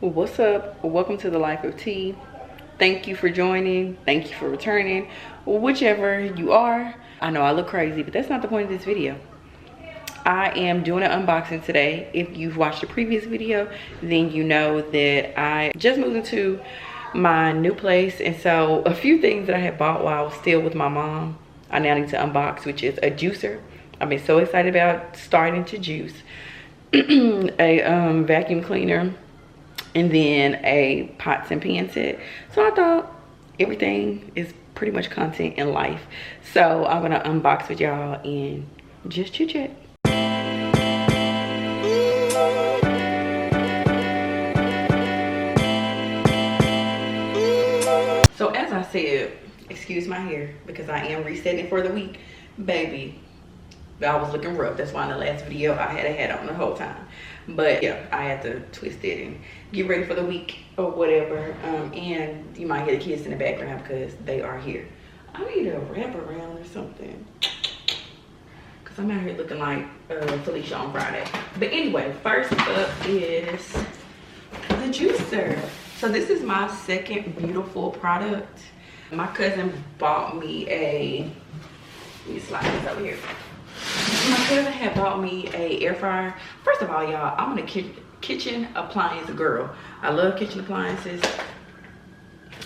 What's up? Welcome to the Life of T. Thank you for joining. Thank you for returning. Whichever you are. I know I look crazy, but that's not the point of this video. I am doing an unboxing today. If you've watched the previous video, then you know that I just moved into my new place. And so a few things that I had bought while I was still with my mom, I now need to unbox, which is a juicer. I've been so excited about starting to juice. A vacuum cleaner, and then a pots and pan set. So I thought everything is pretty much content in life. So I'm gonna unbox with y'all and just chit chat. So as I said, excuse my hair because I am resetting for the week. Baby, I was looking rough. That's why in the last video I had a hat on the whole time. But yeah, I had to twist it and get ready for the week or whatever. And you might hear the kids in the background because they are here. I need a wraparound or something, because I'm out here looking like Felicia on Friday. But anyway, first up is the juicer. So this is my second beautiful product. My cousin bought me a, let me slide this over here. My cousin had bought me a air fryer. First of all, y'all, I'm a kitchen appliance girl. I love kitchen appliances.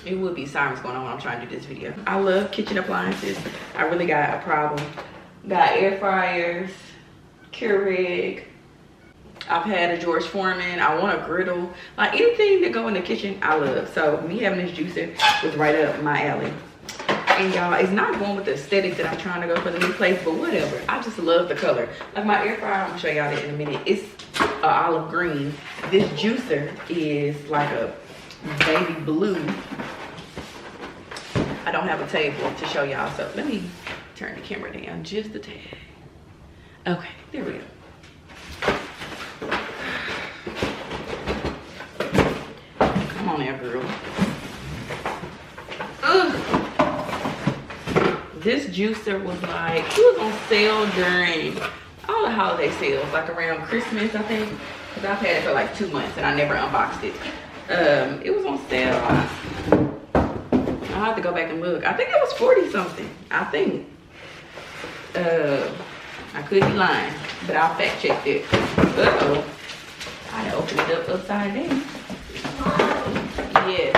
It would be sirens going on when I'm trying to do this video. I love kitchen appliances. I really got a problem. Got air fryers, Keurig. I've had a George Foreman. I want a griddle. Like anything that go in the kitchen, I love. So me having this juicer was right up my alley. And y'all, it's not going with the aesthetic that I'm trying to go for the new place, but whatever. I just love the color. Like my air fryer, I'm gonna show y'all that in a minute. It's olive green. This juicer is like a baby blue. I don't have a table to show y'all, so let me turn the camera down just a tad. Okay, there we go. Come on now, girl. Ugh. This juicer was like, it was on sale during all the holiday sales, like around Christmas, I think. Because I've had it for like 2 months and I never unboxed it. It was on sale. I'll have to go back and look. I think it was 40 something, I think. I could be lying, but I'll fact check it. Uh-oh. I had to open it up upside down. Yes.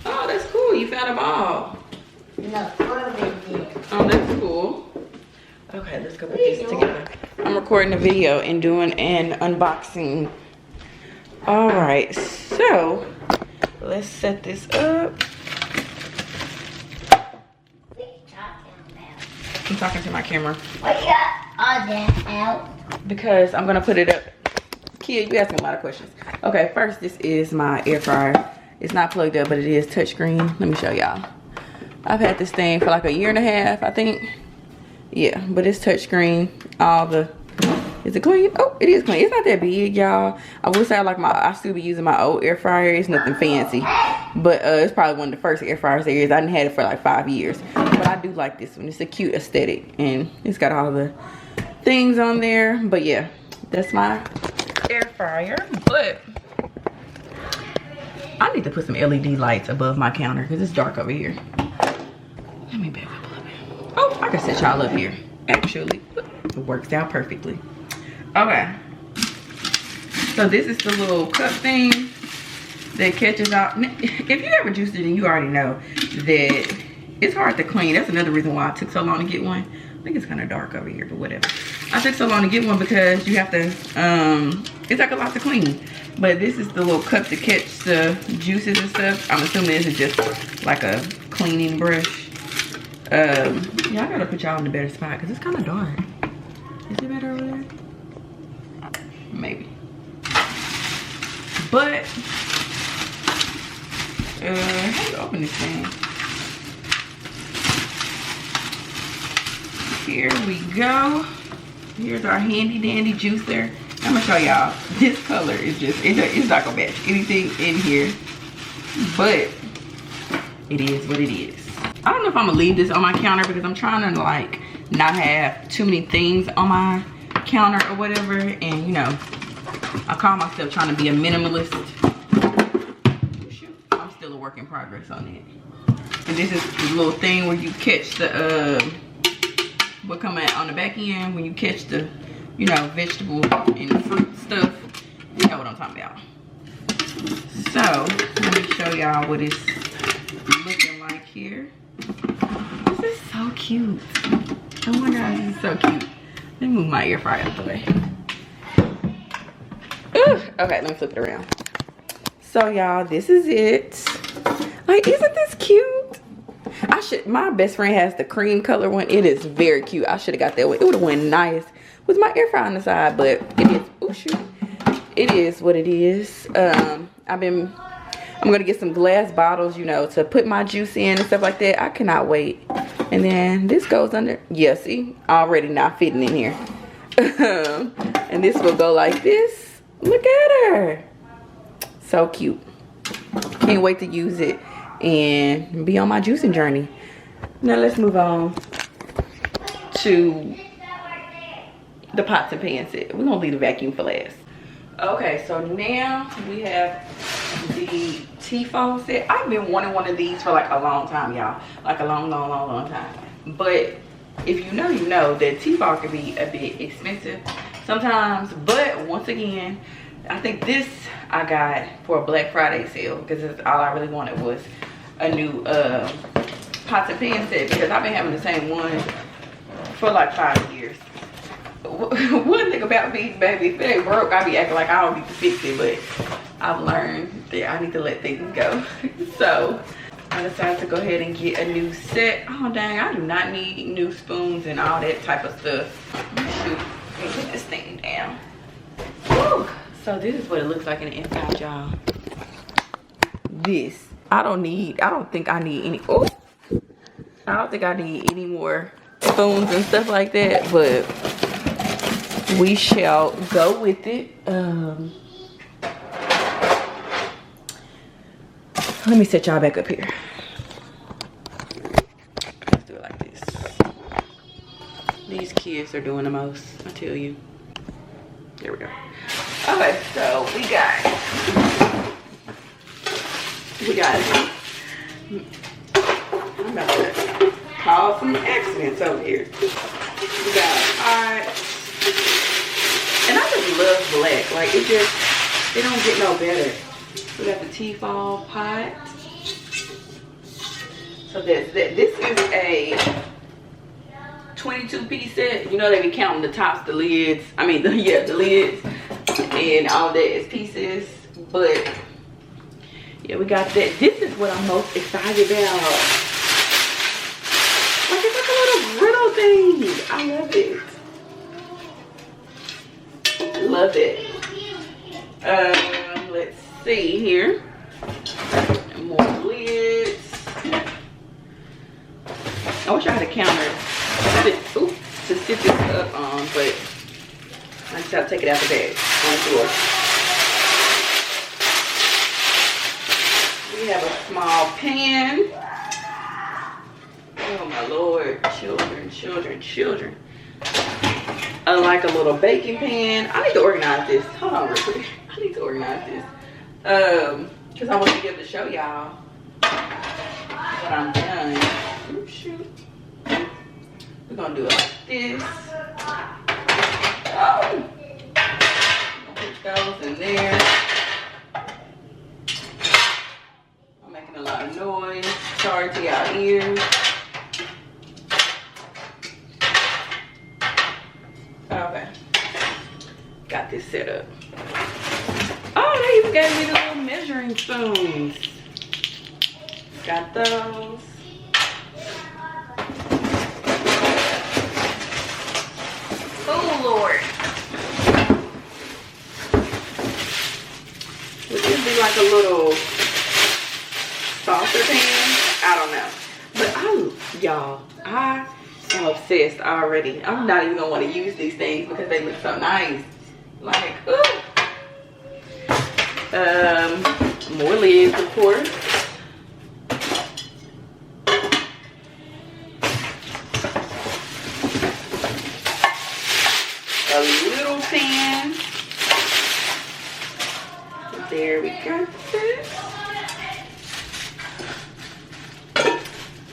Oh, that's cool. You found a ball. No, oh, that's cool. Okay, let's go put this together. I'm recording a video and doing an unboxing. All right, so let's set this up. I'm talking to my camera. Why you got all that out? Because I'm gonna put it up. Kid, you asking a lot of questions. Okay, first, this is my air fryer. It's not plugged up, but it is touchscreen. Let me show y'all. I've had this thing for like a year and a half, I think. Yeah, but it's touchscreen. Is it clean? Oh, it is clean. It's not that big, y'all. I would say I still be using my old air fryer. It's nothing fancy, but it's probably one of the first air fryers there is. I didn't had it for like 5 years, but I do like this one. It's a cute aesthetic, and it's got all the things on there. But yeah, that's my air fryer. But I need to put some LED lights above my counter because it's dark over here. Let me back up a little bit. Oh, I can set y'all up here. Actually, it works out perfectly. Okay. So this is the little cup thing that catches out. If you ever juiced it, then you already know that it's hard to clean. That's another reason why it took so long to get one. I think it's kind of dark over here, but whatever. I took so long to get one because you have to, it's like a lot to clean. But this is the little cup to catch the juices and stuff. I'm assuming this is just like a cleaning brush. Yeah, I gotta put y'all in a better spot because it's kind of dark. Is it better over there? Maybe. But, how do you open this thing? Here we go. Here's our handy dandy juicer. I'm gonna show y'all. This color is just, it's not gonna match anything in here, but it is what it is. I don't know if I'm gonna leave this on my counter because I'm trying to like not have too many things on my counter or whatever, and you know, I call myself trying to be a minimalist. Shoot, I'm still a work in progress on it. And this is the little thing where you catch the what come out on the back end when you catch the, you know, vegetable and fruit stuff. You know what I'm talking about. So let me show y'all what it's looking like here. This is so cute. Oh my gosh, this is so cute. Let me move my air fryer out the way. Ooh, okay, let me flip it around. So y'all, this is it. Like, isn't this cute? My best friend has the cream color one. It is very cute. I should have got that one. It would have went nice with my air fryer on the side, but it is, oh shoot. It is what it is. I'm gonna get some glass bottles, you know, to put my juice in and stuff like that. I cannot wait. And then this goes under, yeah, see, already not fitting in here. And this will go like this. Look at her. So cute. Can't wait to use it and be on my juicing journey. Now let's move on to the pots and pans set. We're gonna leave the vacuum for last. Okay, so now we have the Tefal set. I've been wanting one of these for like a long time, y'all. Like a long time. But if you know that Tefal can be a bit expensive sometimes. But once again, I think this I got for a Black Friday sale because all I really wanted was a new pots and pan set because I've been having the same one for like 5 years. One thing about me, baby, if it ain't broke, I be acting like I don't need to fix it, but I've learned that I need to let things go. So I decided to go ahead and get a new set. Oh dang, I do not need new spoons and all that type of stuff. Shoot, let me put this thing down. Woo. So this is what it looks like in the inside, y'all. This, I don't think I need any, oh, I don't think I need any more spoons and stuff like that, but we shall go with it. Let me set y'all back up here. Let's do it like this. These kids are doing the most, I tell you. There we go. Okay, so we got I'm about to cause some accidents over here. We got pot. And I just love black. Like, it don't get no better. We got the Tefal pot. So this is a 22-piece set. You know they be counting the tops, the lids. I mean, the lids and all that as pieces. But yeah, we got that. This is what I'm most excited about. Like, it's like a little griddle thing. I love it. Love it. Let's see here. More lids. I wish I had a counter to sit this up on, but I just have to take it out the bag on the floor. We have a small pan. Oh my Lord, children. Like a little baking pan. I need to organize this. Hold on real quick. I need to organize this. Because I want to be able to show y'all what I'm done. Oops, shoot. We're going to do it like this. Oh! Put those in there. I'm making a lot of noise. Sorry to y'all ears. Okay. Got this set up. Oh, they even gave me the little measuring spoons. Got those. Oh, Lord. Would this be like a little saucer pan? I don't know. But y'all, I am obsessed already. I'm not even gonna want to use these things because they look so nice. Like, ooh. More lids, of course. A little pan. There we go.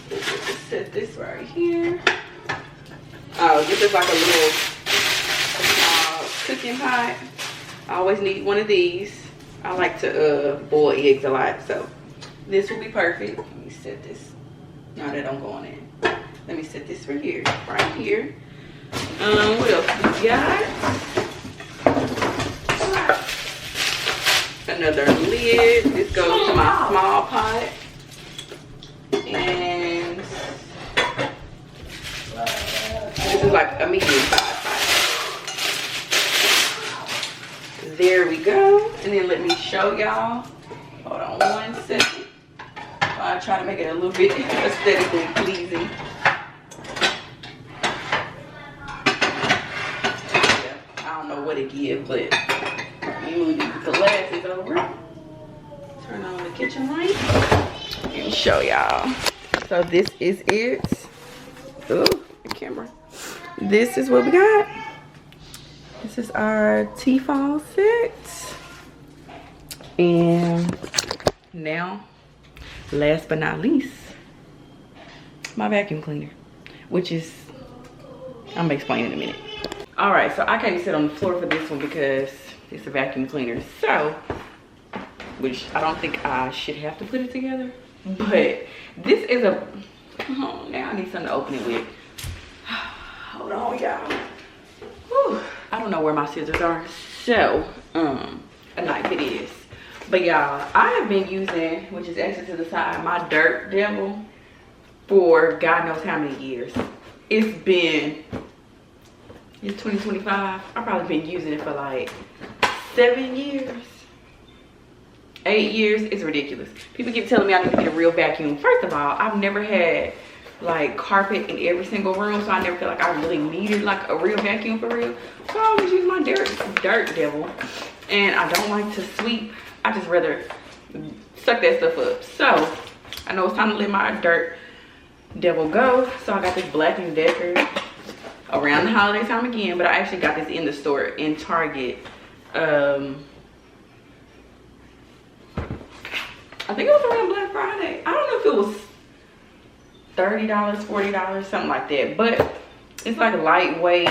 Just set this right here. Oh, this is like a little cooking pot. I always need one of these. I like to boil eggs a lot, so this will be perfect. Let me set this. No, that don't go on in. Let me set this right here. What else we got? Another lid. This goes to my small pot. And this is like a medium size pot. There we go. And then let me show y'all. Hold on 1 second. I try to make it a little bit aesthetically pleasing. I don't know what it gives, but you move these glasses over. Turn on the kitchen light. Let me show y'all. So this is it. Ooh, the camera. This is what we got. This is our Tefal set. And now, last but not least, my vacuum cleaner, which is, I'm gonna explain in a minute. All right, so I can't sit on the floor for this one because it's a vacuum cleaner. So, which I don't think I should have to put it together, but this is a, oh, now I need something to open it with. Hold on, y'all. I don't know where my scissors are, so a knife it is. But y'all, I have been using, which is actually to the side, my Dirt Devil for God knows how many years. It's 2025. I've probably been using it for like 7 years. 8 years. It's ridiculous. People keep telling me I need to get a real vacuum. First of all, I've never had like carpet in every single room, so I never feel like I really needed like a real vacuum for real. So I always use my Dirt Devil, and I don't like to sweep. I just rather suck that stuff up. So I know it's time to let my Dirt Devil go. So I got this Black & Decker around the holiday time again, but I actually got this in the store in Target. I think it was around Black Friday. I don't know if it was $30, $40, something like that, but it's like lightweight.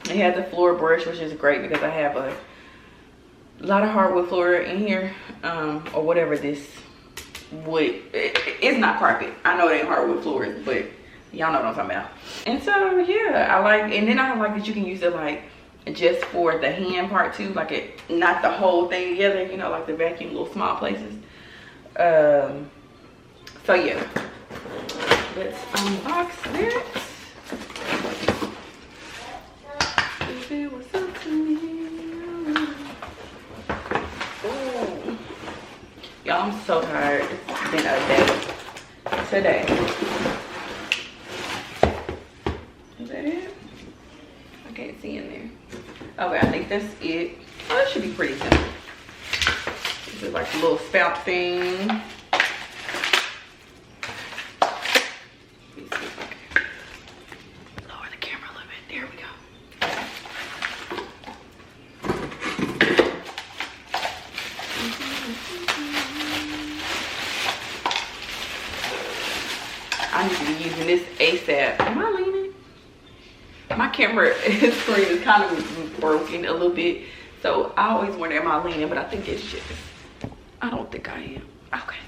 It has a floor brush, which is great because I have a lot of hardwood floor in here, or whatever this wood. It's not carpet. I know it ain't hardwood floors, but y'all know what I'm talking about. And so yeah, I like, and then I like that you can use it like just for the hand part too, like it, not the whole thing together, you know, like the vacuum little small places. So yeah, let's unbox this. If it was up to me. Y'all, I'm so tired. It's been a day today. Is that it? I can't see in there. Okay, I think that's it. Oh, that should be pretty simple. This is like a little spout thing. Lower the camera a little bit. There we go. I need to be using this ASAP. Am I leaning? My camera screen is kind of broken a little bit, so I always wonder, am I leaning? But I think it's just, I don't think I am. Okay.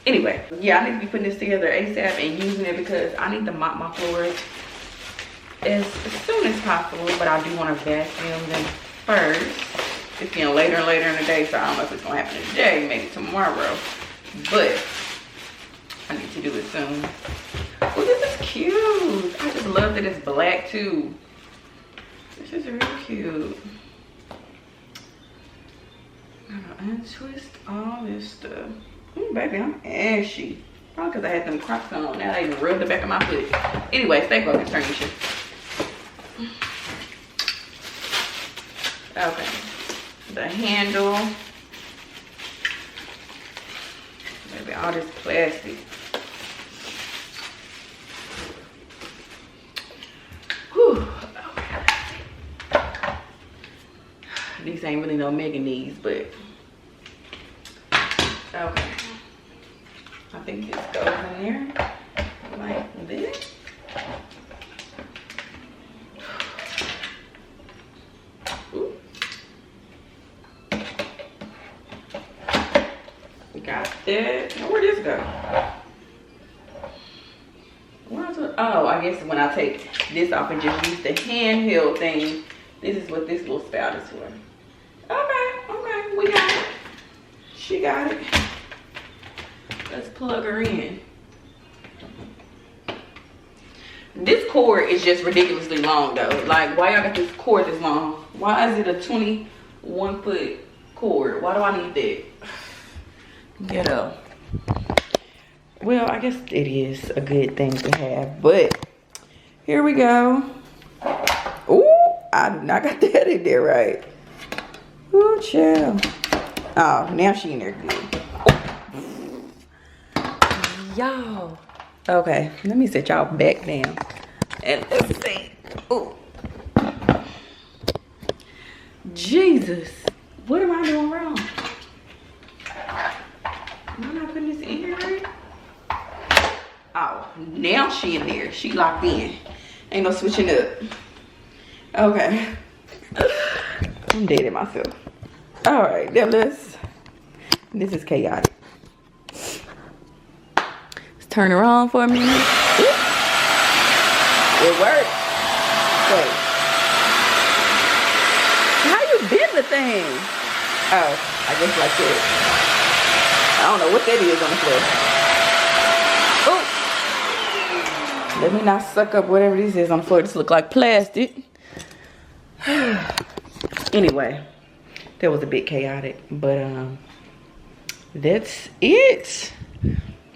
Anyway, yeah, I need to be putting this together ASAP and using it because I need to mop my floors as soon as possible, but I do want to vacuum them first. It's getting later and later in the day, so I don't know if it's gonna happen today, maybe tomorrow, but I need to do it soon. Oh, this is cute. I just love that it's black too. This is really cute. Gotta untwist all this stuff. Ooh, baby, I'm ashy. Probably because I had them Crocs on. Now they even rubbed the back of my foot. Anyway, stay focused, turn your shit. Okay. The handle. Maybe all this plastic. Whew. Okay. These ain't really no mega knees, but Okay. I think this goes in there like this. Ooh. Got that. Now where'd this go? Oh, I guess when I take this off and just use the handheld thing, this is what this little spout is for. Okay, we got it. She got it. Let's plug her in. This cord is just ridiculously long though. Like, why y'all got this cord this long? Why is it a 21-foot cord? Why do I need that? Ghetto. Well, I guess it is a good thing to have, but here we go. Ooh, I did not got that in there right. Ooh, chill. Oh, now she in there good. Y'all. Okay, let me sit y'all back down. And let's see. Ooh. Jesus. What am I doing wrong? Am I not putting this in here right? Oh, now she in there. She locked in. Ain't no switching up. Okay. I'm dead at myself. All right, now let's. This is chaotic. Let's turn her on for a minute. Ooh. It worked. Wait. How you bend the thing? Oh, I guess like that. I don't know what that is on the floor. Let me not suck up whatever this is on the floor. This look like plastic. Anyway, that was a bit chaotic, but that's it.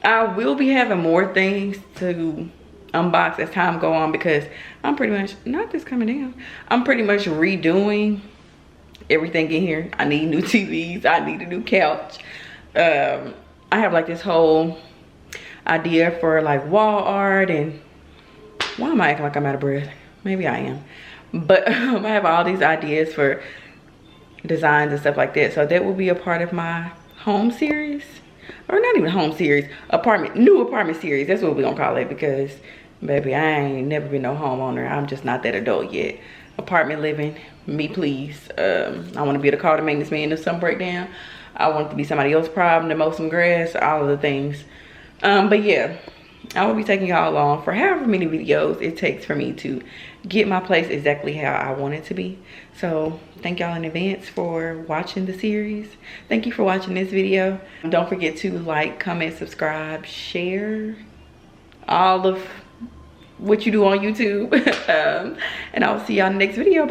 I will be having more things to unbox as time go on because I'm pretty much, not this coming down, I'm pretty much redoing everything in here. I need new TVs. I need a new couch. I have like this whole idea for like wall art, and why am I acting like I'm out of breath? Maybe I am. But I have all these ideas for designs and stuff like that. So that will be a part of my home series. Or not even home series. New apartment series. That's what we're going to call it. Because, baby, I ain't never been no homeowner. I'm just not that adult yet. Apartment living. Me, please. I want to be able to call the maintenance man if something break down. I want it to be somebody else's problem to mow some grass. All of the things. But yeah. I will be taking y'all along for however many videos it takes for me to get my place exactly how I want it to be. So thank y'all in advance for watching the series. Thank you for watching this video. Don't forget to like, comment, subscribe, share all of what you do on YouTube. And I'll see y'all in the next video.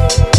Bye.